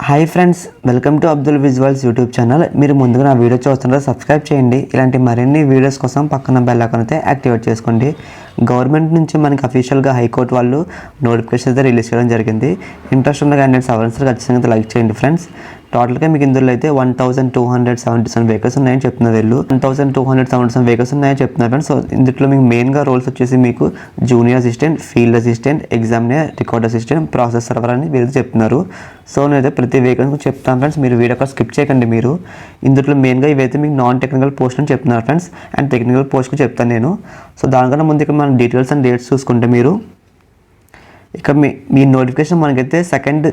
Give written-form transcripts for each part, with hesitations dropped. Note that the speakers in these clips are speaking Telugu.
Hi friends, welcome to Abdul visuals YouTube channel. మీరు ముందుగా నా వీడియో చూస్తుంటే సబ్స్క్రైబ్ చేయండి. ఇలాంటి మరిన్ని వీడియోస్ కోసం పక్కన బెల్ ఐకాన్ అయితే యాక్టివేట్ చేసుకోండి. గవర్నమెంట్ నుంచి మనకి అఫీషియల్గా హైకోర్టు వాళ్ళు నోటిఫికేషన్ అయితే రిలీజ్ చేయడం జరిగింది. ఇంట్రెస్ట్ ఉన్న క్యాండిడేట్స్ ఎవరైనా ఖచ్చితంగా లైక్ చేయండి ఫ్రెండ్స్. టోటల్గా మీకు ఇందులో అయితే 1277 వెహికల్స్ ఉన్నాయని చెప్తున్నారు. వీళ్ళు 1277 వెహికల్స్ ఉన్నాయని చెప్తున్నారు ఫ్రెండ్స్. సో ఇందులో మీకు మెయిన్గా రోల్స్ వచ్చేసి మీకు junior assistant, field assistant, examiner, record assistant, process server అని వీళ్ళు చెప్తున్నారు. సో నేనైతే ప్రతి వెహికల్ చెప్తాను ఫ్రెండ్స్. మీరు వీడియో కూడా స్కిప్ చేయకండి. మీరు ఇందులో మెయిన్గా ఇవైతే మీకు నాన్ టెక్నికల్ పోస్ట్ అని చెప్తున్నారు ఫ్రెండ్స్. అండ్ టెక్నికల్ పోస్ట్కి చెప్తాను నేను. సో దానికన్నా ముందు ఇక్కడ మన డీటెయిల్స్ అండ్ డేట్స్ చూసుకుంటే మీరు ఇక మీ నోటిఫికేషన్ మనకైతే 2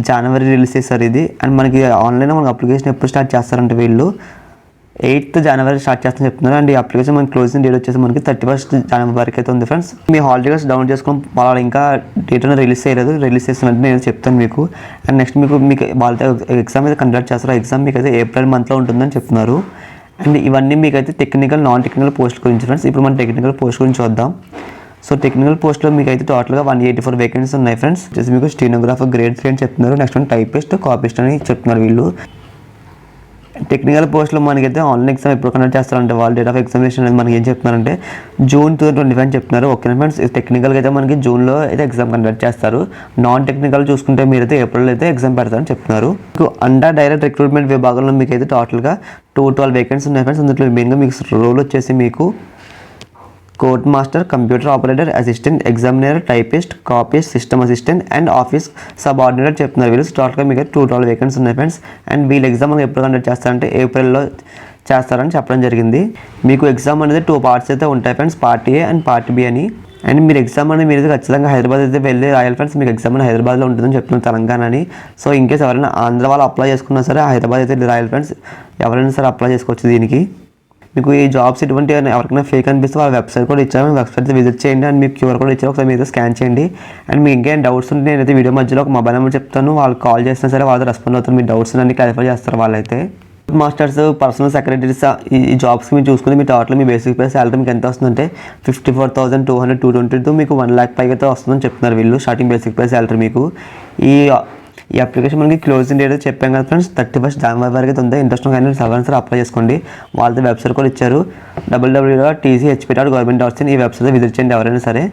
జనవరి రిలీజ్ చేస్తారు ఇది. అండ్ మనకి ఆన్లైన్లో మనకి అప్లికేషన్ ఎప్పుడు స్టార్ట్ చేస్తారంటే వీళ్ళు 8 జనవరి స్టార్ట్ చేస్తారని చెప్తున్నారు. అండ్ ఈ అప్లికేషన్ మనకి క్లోజింగ్ డేట్ వచ్చేసి మనకి 31 జనవరి వరకు అయితే ఉంది ఫ్రెండ్స్. మీ హాల్ టికెట్స్ డౌన్లోడ్ చేసుకుని వాళ్ళు ఇంకా డేట్ అనేది రిలీజ్ చేయలేదు. రిలీజ్ చేసినట్టు నేను చెప్తాను మీకు. అండ్ నెక్స్ట్ మీకు వాళ్ళతో ఎగ్జామ్ అయితే కండక్ట్ చేస్తారు. ఎగ్జామ్ మీకు అయితే ఏప్రిల్ మంత్లో ఉంటుందని చెప్తున్నారు. అండ్ ఇవన్నీ మీకు అయితే టెక్నికల్, నాన్ టెక్నికల్ పోస్ట్ గురించి ఫ్రెండ్స్. ఇప్పుడు మనం టెక్నికల్ పోస్ట్ గురించి చూద్దాం. సో టెక్నికల్ పోస్ట్లో మీకు అయితే టోటల్గా 184 వేకెన్సీస్ ఉన్నాయి ఫ్రెండ్స్. వచ్చేసి మీకు స్టెనోగ్రాఫర్ గ్రేడ్ 3 అని చెప్తున్నారు. నెక్స్ట్ వన్ టైపిస్ట్, కాపీస్ట్ అని చెప్తున్నారు వీళ్ళు. టెక్నికల్ పోస్ట్లో మనకైతే ఆన్లైన్ ఎగ్జామ్ ఎప్పుడు కండక్ట్ చేస్తారంటే వాళ్ళు డేట్ ఆఫ్ ఎగ్జామినేషన్ అనేది మనకి ఏం చెప్తున్నారంటే జూన్ 2025 అని చెప్తున్నారు. ఓకే ఫ్రెండ్స్, టెక్నికల్గా అయితే మనకి జూన్లో అయితే ఎగ్జామ్ కండక్ట్ చేస్తారు. నాన్ టెక్నికల్ చూసుకుంటే మీరైతే ఏప్రిల్ అయితే ఎగ్జామ్ పెడతారని చెప్తున్నారు. మీకు అండర్ డైరెక్ట్ రిక్రూట్మెంట్ విభాగంలో మీకు అయితే టోటల్గా 212 వేకెన్సీ ఉన్నాయి ఫ్రెండ్స్. అందులో మెయిన్గా మీకు రోల్ వచ్చేసి మీకు court master, computer operator, assistant, examiner, typist, copyist, system assistant and office subordinate చెప్తున్నారు వీళ్ళు. టోటల్గా మీకు 212 వేకెన్సీ ఉన్నాయి ఫ్రెండ్స్. అండ్ వీళ్ళు ఎగ్జామ్ మనకి ఎప్పుడు కండక్ట్ చేస్తారంటే ఏప్రిల్లో చేస్తారని చెప్పడం జరిగింది. మీకు ఎగ్జామ్ అనేది 2 పార్ట్స్ అయితే ఉంటాయి friends, part A and part B అని. అండ్ మీరు ఎగ్జామ్ అనేది మీరు ఖచ్చితంగా హైదరాబాద్ అయితే వెళ్ళి రాయాలి ఫ్రెండ్స్. మీకు ఎగ్జామ్ అనేది హైదరాబాద్లో ఉంటుందని చెప్తున్నారు, తెలంగాణ అని. సో ఇన్కేస్ ఎవరైనా ఆంధ్ర వాళ్ళు అప్లై చేసుకున్నా సరే హైదరాబాద్ అయితే రాయాలి ఫ్రెండ్స్. ఎవరైనా సరే అప్లై చేసుకోవచ్చు దీనికి. మీకు ఈ జాబ్స్ ఎటువంటి ఎవరికైనా ఫేక్ అనిపిస్తే వాళ్ళ వెబ్సైట్ కూడా ఇచ్చారు. వెబ్సైట్ విజిట్ చేయండి. అండ్ మీకు క్యూఆర్ కోడ్ ఇచ్చారు, ఒకసారి మీరు స్కాన్ చేయండి. అండ్ మీకు ఇంకేం డౌట్స్ ఉంటే నేనైతే వీడియో మధ్యలో ఒక మొబైల్ నెంబర్ చెప్తాను, వాళ్ళు కాల్ చేసినా సరే వాళ్ళతో రెస్పాండ్ అవుతారు. మీ డౌట్స్ అన్ని క్లారిఫై చేస్తారు వాళ్ళైతే. మాస్టర్స్, పర్సనల్ సెక్రటరీస్ ఈ జాబ్స్కి మీరు చూసుకుంటే మీ టోటల్ మీ బేసిక్ పే సాలరీ మీకు ఎంత వస్తుందంటే 54,222 మీకు 1 lakh పైకి అయితే వస్తుందని చెప్తున్నారు వీళ్ళు. స్టార్టింగ్ బేసిక్ పే సాలరీ మీకు. ఈ అప్లికేషన్ మనకి క్లోజింగ్ డేట్ చెప్పాం కదా ఫ్రెండ్స్, 31 జనవరి వరకు అయితే ఉంది. ఇంట్రెస్ట్ కానీ సర్వెన్స్ అప్లై చేసుకోండి. వాళ్ళతో వెబ్సైట్ కూడా ఇచ్చారు, www.tchp.government.in. ఈ వెబ్సైట్ విజిట్ చేయండి ఎవరైనా సరే.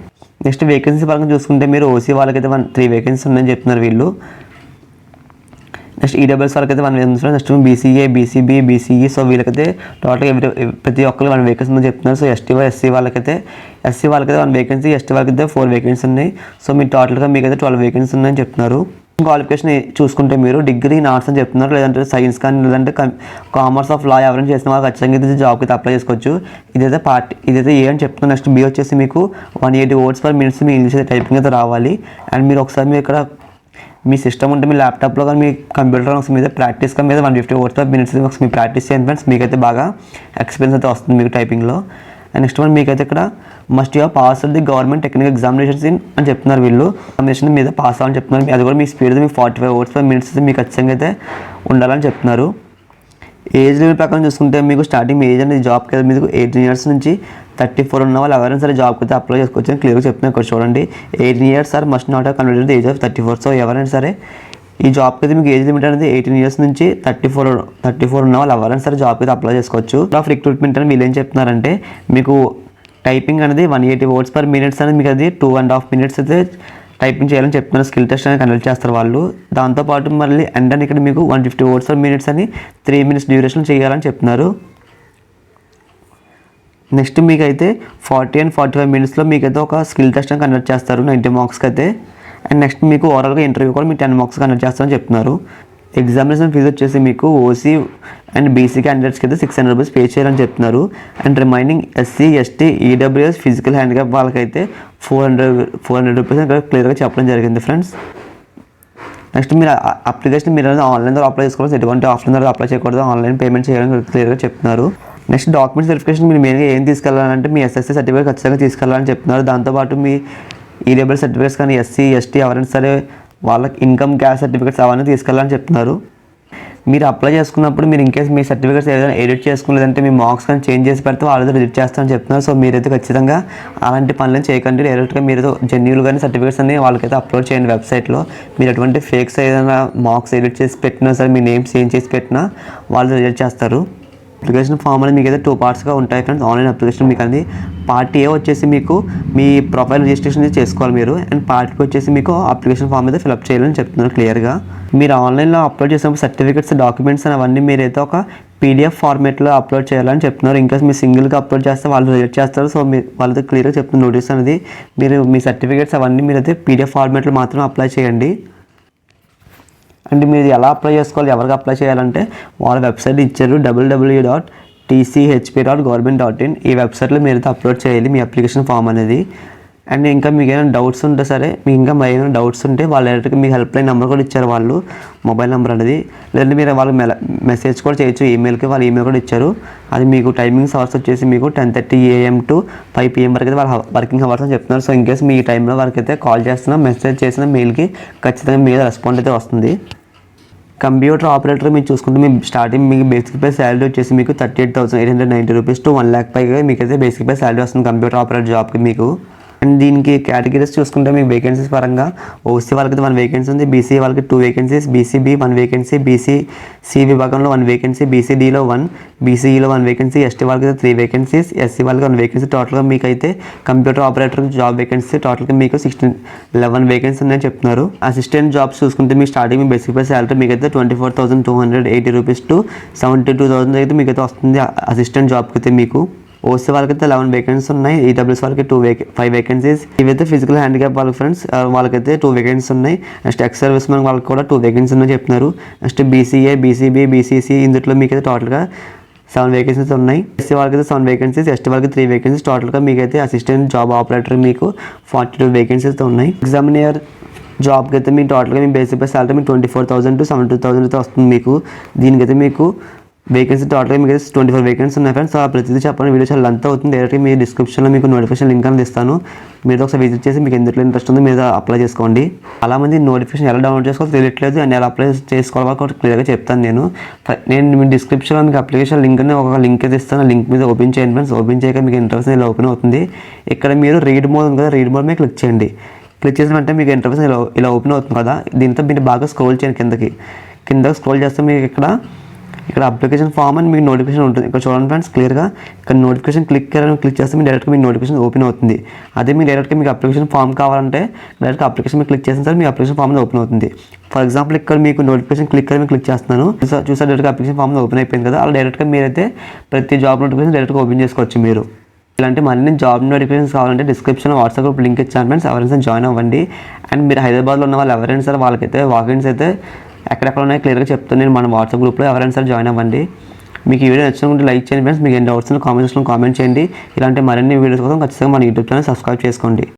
నెక్స్ట్ వేకెన్సీ పరంగా చూసుకుంటే మీరు ఓసీ వాళ్ళకైతే 3 వేకెన్సీ ఉందని చెప్తున్నారు వీళ్ళు. నెక్స్ట్ ఈడబ్ల్యూఎస్ వాళ్ళకైతే 1 vacancy. Next BCA, BCB, BCE. So వీళ్ళకైతే టోటల్గా ప్రతి ఒక్కరు 1 వేకెన్సీ ఉందని చెప్తున్నారు. సో ఎస్సీ వాళ్ళకైతే 1 వేకెన్సీ, ఎస్టీ వాళ్ళకైతే 4 వేకెన్సీ ఉన్నాయి. సో మీ టోటల్గా మీకైతే 12 వేకెన్సీ ఉన్నాయని చెప్తున్నారు. క్వాలిఫికేషన్ చూసుకుంటే మీరు డిగ్రీ ఇన్ ఆర్ట్స్ అని చెప్తున్నారు, లేదంటే సైన్స్ కానీ లేదంటే కామర్స్ ఆఫ్ లా ఎవరైనా చేసిన వాళ్ళు ఖచ్చితంగా అయితే జాబ్కి అయితే అప్లై చేసుకోవచ్చు. ఇదైతే ఏ అని చెప్తున్నారు. నెక్స్ట్ బి వచ్చేసి మీకు 180 words per minute మీ ఇంగ్లీష్ అయితే టైపింగ్ అయితే రావాలి. అండ్ మీరు ఒకసారి మీరు ఇక్కడ మీ సిస్టమ్ ఉంటే మీ ల్యాప్టాప్లో కానీ మీ కంప్యూటర్లో ఒకసారి మీద ప్రాక్టీస్గా మీద 150 words per minute ఒకసారి మీరు ప్రాక్టీస్ చేయండి ఫ్రెండ్స్. మీకైతే బాగా ఎక్స్పీరియన్స్ అయితే వస్తుంది మీకు టైపింగ్లో. అండ్ నెక్స్ట్ వన్ మీకైతే ఇక్కడ must you pass the government technical examinations అని చెప్తున్నారు వీళ్ళు. ఎగ్జామినేషన్ మీద పాస్ అవ్వాలని చెప్తున్నారు. అది కూడా మీ స్పీడ్ మీకు 45 words per minute మీకు ఖచ్చితంగా అయితే ఉండాలని చెప్తున్నారు. ఏజ్ లిమిట్ ప్రకారం చూసుకుంటే మీకు స్టార్టింగ్ ఏజ్ అనేది జాబ్కి అయితే మీకు 18 years నుంచి 34 ఉన్న వాళ్ళు ఎవరైనా సరే జాబ్కి అయితే అప్లై చేసుకోవచ్చు అని క్లియర్గా చెప్తున్నారు. ఇక్కడ చూడండి, 18 years or must not have completed the age of 34. So ఎవరైనా సరే ఈ జాబ్కి అయితే మీకు ఏజ్ లిమిట్ అనేది 18 years నుంచి 34 ఉన్న వాళ్ళు ఎవరైనా సరే జాబ్కి అయితే అప్లై చేసుకోవచ్చు. ఆఫ్ రిక్రూట్మెంట్ అని వీళ్ళు ఏం చెప్తున్నారంటే మీకు టైపింగ్ అనేది 180 words per minute అనేది మీకు అది 2.5 minutes అయితే టైపింగ్ చేయాలని చెప్తున్నారు. స్కిల్ టెస్ట్ అనేది కండక్ట్ చేస్తారు వాళ్ళు. దాంతోపాటు మళ్ళీ అండ్ ఇక్కడ మీకు 150 words per minute అని 3 minutes డ్యూరేషన్ చేయాలని చెప్తున్నారు. నెక్స్ట్ మీకైతే 40 and 45 minutesలో మీకైతే ఒక స్కిల్ టెస్ట్ అని కండక్ట్ చేస్తారు 90 marksకి అయితే. అండ్ నెక్స్ట్ మీకు ఓవరాల్గా ఇంటర్వ్యూ కూడా మీకు 10 marks కండక్ట్ చేస్తారని చెప్తున్నారు. ఎగ్జామినేషన్ ఫీజు వచ్చేసి మీకు ఓసీ అండ్ బీసీ క్యాండిడేట్స్కి అయితే 600 rupees పే చేయాలని చెప్తున్నారు. And remaining SC, ST, EWS, physical handicap వాళ్ళకైతే 400 rupees క్లియర్గా చెప్పడం జరిగింది ఫ్రెండ్స్. నెక్స్ట్ మీరు అప్లికేషన్ మీరు ఆన్లైన్ ద్వారా అప్లై చేసుకోవాలి, ఎటువంటి ఆఫ్లైన్ ద్వారా అప్లై చేయకూడదు, ఆన్లైన్ పేమెంట్ చేయాలని క్లియర్గా చెప్తున్నారు. నెక్స్ట్ డాక్యుమెంట్స్ వెరిఫికేషన్ మీరు మెయిన్గా ఏం తీసుకెళ్ళాలంటే మీ ఎస్ఎస్సీ సర్టిఫికేట్ ఖచ్చితంగా తీసుకెళ్ళాలని చెప్తున్నారు. దాంతోపాటు మీ ఈడబ్ల్యూఎస్ సర్టిఫికేట్స్ కానీ ఎస్సీ, ఎస్టీ ఎవరైనా సరే వాళ్ళకి ఇన్కమ్, క్యాస్ట్ సర్టిఫికేట్స్ అవన్నీ తీసుకెళ్ళాలని చెప్తున్నారు. మీరు అప్లై చేసుకున్నప్పుడు మీరు ఇన్కేస్ మీ సర్టిఫికేట్స్ ఏదైనా ఎడిట్ చేసుకోలేదంటే మీ మార్క్స్ కానీ చేంజ్ చేసి పెడితే వాళ్ళు రిజెక్ట్ చేస్తారని చెప్తున్నారు. సో మీరైతే ఖచ్చితంగా అలాంటి పనులను చేయకండి. డైరెక్ట్గా మీరు జెన్యూల్ కానీ సర్టిఫికేట్స్ అన్ని వాళ్ళకైతే అప్లోడ్ చేయండి వెబ్సైట్లో. మీరు ఎటువంటి ఫేక్స్ ఏదైనా మార్క్స్ ఎడిట్ చేసి పెట్టినా సరే, మీ నేమ్ చేంజ్ చేసి పెట్టినా వాళ్ళు రిజెక్ట్ చేస్తారు. అప్లికేషన్ ఫామ్ అనేది మీకు అయితే 2 పార్ట్స్గా ఉంటాయి ఫ్రెండ్స్. ఆన్లైన్ అప్లికేషన్ మీకు అది పార్ట్ ఏ వచ్చేసి మీకు మీ ప్రొఫైల్ రిజిస్ట్రేషన్ చేసుకోవాలి మీరు, అండ్ పార్ట్ బి వచ్చేసి మీకు అప్లికేషన్ ఫామ్ అయితే ఫిల్అప్ చేయాలని చెప్తున్నారు క్లియర్గా. మీరు ఆన్లైన్లో అప్లోడ్ చేసినప్పుడు సర్టిఫికేట్స్, డాక్యుమెంట్స్ అవన్నీ మీరైతే ఒక PDF ఫార్మేట్లో అప్లోడ్ చేయాలని చెప్తున్నారు. ఇంకా మీరు సింగిల్గా అప్లోడ్ చేస్తే వాళ్ళు రిజెక్ట్ చేస్తారు. సో మీరు వాళ్ళతో క్లియర్గా చెప్తున్న నోటీస్ అనేది మీరు మీ సర్టిఫికేట్స్ అవన్నీ మీరైతే PDF ఫార్మేట్లో మాత్రం అప్లై చేయండి. అంటే మీరు ఎలా అప్లై చేసుకోవాలి, ఎవరికి అప్లై చేయాలంటే వాళ్ళ వెబ్సైట్ ఇచ్చారు, www.tchp.government.in. ఈ వెబ్సైట్లో మీరైతే అప్లోడ్ చేయాలి మీ అప్లికేషన్ ఫామ్ అనేది. అండ్ ఇంకా మీకు ఏమైనా డౌట్స్ ఉంటే సరే, మీకు ఇంకా ఏమైనా డౌట్స్ ఉంటే వాళ్ళ డైరెక్ట్గా మీకు హెల్ప్ లైన్ నెంబర్ కూడా ఇచ్చారు వాళ్ళు, మొబైల్ నెంబర్ అనేది. లేదంటే మీరు వాళ్ళకి మెసేజ్ కూడా చేయొచ్చు ఈమెయిల్కి, వాళ్ళు ఈమెయిల్ కూడా ఇచ్చారు. అది మీకు టైమింగ్స్ అవర్స్ వచ్చేసి మీకు 10:30 AM to 5 PM వరకు అయితే వాళ్ళ వర్కింగ్ అవర్స్ అని చెప్తున్నారు. సో ఇన్కేస్ మీ టైంలో వరకు అయితే కాల్ చేస్తున్నా, మెసేజ్ చేసిన మెయిల్కి ఖచ్చితంగా మీద రెస్పాండ్ అయితే వస్తుంది. కంప్యూటర్ ఆపరేటర్ మీరు చూసుకుంటే మీ స్టార్టింగ్ మీకు బేసిక్ పే శాలరీ వచ్చేసి మీకు 38,890 రూపీస్ to 1 lakh పైగా మీకైతే బేసిక్ పే శాలరీ వస్తుంది కంప్యూటర్ ఆపరేటర్ జాబ్కి మీకు. అండ్ దీనికి కేటగిరీస్ చూసుకుంటే మీకు వేకెన్సీస్ పరంగా ఓసీ వాళ్ళకి 1 వేకెన్సీ ఉంది, బీసీ వాళ్ళకి 2 వేకెన్సీస్, బీసీబీ 1 వేకెన్సీ, బీసీ విభాగంలో 1 వేకెన్సీ, బీసీడీలో 1, బీసీఈలో 1 వేకెన్సీ, ఎస్టీ వాళ్ళకి 3 వేకెన్సీస్, ఎస్సీ వాళ్ళకి 1 వేకెన్సీ. టోటల్గా మీకు అయితే కంప్యూటర్ ఆపరేటర్ జాబ్ వేకెన్సీ టోటల్గా మీకు 11 వేకెన్సీ ఉన్నాయని చెప్తున్నారు. అసిస్టెంట్ జాబ్స్ చూసుకుంటే మీ స్టార్టింగ్ మీ బేసిక్ పే శాలరీ మీకు అయితే 24,280 రూపీస్ to 72,000 అయితే మీకు అయితే వస్తుంది అసిస్టెంట్ జాబ్కి అయితే మీకు. ఓసీ వాళ్ళకైతే 11 వేకెన్సీస్ ఉన్నాయి, ఈడబ్ల్యూఎస్ వాళ్ళకి 5 వేకెన్సీస్. ఇవైతే ఫిజికల్ హ్యాండిక్యాప్ వాళ్ళకి ఫ్రెండ్స్ వాళ్ళకైతే 2 వేకెన్సీస్ ఉన్నాయి. నెక్స్ట్ ఎక్స్ సర్వీస్ మెన్ వాళ్ళకి కూడా 2 వేకెన్సీస్ ఉన్నాయి చెప్తున్నారు. నెక్స్ట్ బీసీఏ, బీసీబీ, బీసీసీ ఇందులో మీకైతే టోటల్గా 7 వేకెన్సీస్ ఉన్నాయి. ఎస్సీ వాళ్ళకైతే 7 వేకెన్సీస్, ఎస్టీ వాళ్ళకి 3 వేకెన్సీస్. టోటల్గా మీకైతే అసిస్టెంట్ జాబ్ ఆపరేటర్ మీకు 42 వేకెన్సీస్ ఉన్నాయి. ఎగ్జామినియర్ జాబ్కి అయితే మీ టోటల్గా మీ బేసిక్ పే సాలరీ మీకు 24,000 to 72,000 అయితే వస్తుంది మీకు. దీనికైతే మీకు వేకెన్సీ టోటల్గా మీకు 24 వేకెన్సీ ఉన్నాయి ఫ్రెండ్స్. సో ప్రతిదీ చెప్పండి, వీడియో చాలా లెంత్ అవుతుంది. డైరెక్ట్గా మీ డిస్క్రిప్షన్లో మీకు నోటిఫికేషన్ లింక్ అనేది ఇస్తాను, మీరు ఒకసారి విజిట్ చేసి మీకు ఎందులో ఇంట్రెస్ట్ ఉందో మీరు అప్లై చేసుకోండి. చాలామంది నోటిఫికేషన్ ఎలా డౌన్లోడ్ చేసుకోవాలో తెలియట్లేదు, అండ్ ఎలా అప్లై చేసుకోవాలో కూడా క్లియర్గా చెప్తాను నేను మీ డిస్క్రిప్షన్లో మీకు అప్లికేషన్ లింక్ అని ఒక లింక్ అయితే ఇస్తాను. లింక్ మీద ఓపెన్ చేయండి ఫ్రెండ్స్. ఓపెన్ చేయక మీకు ఇంటర్వ్యూస్ ఇలా ఓపెన్ అవుతుంది. ఇక్కడ మీరు రీడ్ మోడ్ ఉంది కదా, రీడ్ మోడ్ మీద క్లిక్ చేయండి. క్లిక్ చేసిన వెంటనే మీకు ఇంటర్వ్యూస్ ఇలా ఓపెన్ అవుతుంది కదా. దీంతో మీరు బాగా స్క్రోల్ చేయండి కింద స్క్రోల్ చేస్తే మీకు ఇక్కడ అప్లికేషన్ ఫామ్ అని మీకు నోటిఫికేషన్ ఉంటుంది. ఇక్కడ చూడండి ఫ్రెండ్స్ క్లియర్గా, ఇక్కడ నోటిఫికేషన్ క్లిక్ చేస్తే మీకు డైరెక్ట్గా మీకు నోటిఫికేషన్ ఓపెన్ అవుతుంది. అదే మీకు డైరెక్ట్గా మీకు అప్లికేషన్ ఫామ్ కావాలంటే డైరెక్ట్గా అప్లికేషన్ మీద క్లిక్ చేసిన సార్ మీ అప్లికేషన్ ఫామ్ ఓపెన్ అవుతుంది. ఫర్ ఎగ్జాంపుల్ ఇక్కడ మీకు నోటిఫికేషన్ క్లిక్ చేస్తున్నాను, చూసారు డైరెక్ట్గా అప్లికేషన్ ఫామ్ ఓపెన్ అయిపోయింది కదా. అలా డైరెక్ట్గా మీరైతే ప్రతి జాబ్ నోటిఫికేషన్ డైరెక్ట్గా ఓపెన్ చేసుకోవచ్చు మీరు. ఇలాంటి మరిన్ని జాబ్ నోటిఫికేషన్స్ కావాలంటే డిస్క్రిప్షన్లో వాట్సాప్ గ్రూప్ లింక్ ఇచ్చాను ఫ్రెండ్స్, ఎవరైనా జాయిన్ అవ్వండి. అండ్ మీరు హైదరాబాద్లో ఉన్న వాళ్ళు ఎవరైనా సరే వాళ్ళకైతే వాకిన్స్ అయితే ఎక్కడెక్కడ ఉన్నాయో క్లియర్గా చెప్తాను నేను మన వాట్సాప్ గ్రూప్లో, ఎవరైనా సరే జాయిన్ అవ్వండి. మీకు ఈ వీడియో నచ్చినట్టు లైక్ చేయండి ఫ్రెండ్స్. మీకు ఏం డౌట్స్ కామెంట్స్లో కామెంట్ చేయండి. ఇలాంటి మరిన్ని వీడియోస్ కోసం ఖచ్చితంగా మన యూట్యూబ్ ఛానల్ సబ్స్క్రైబ్ చేసుకోండి.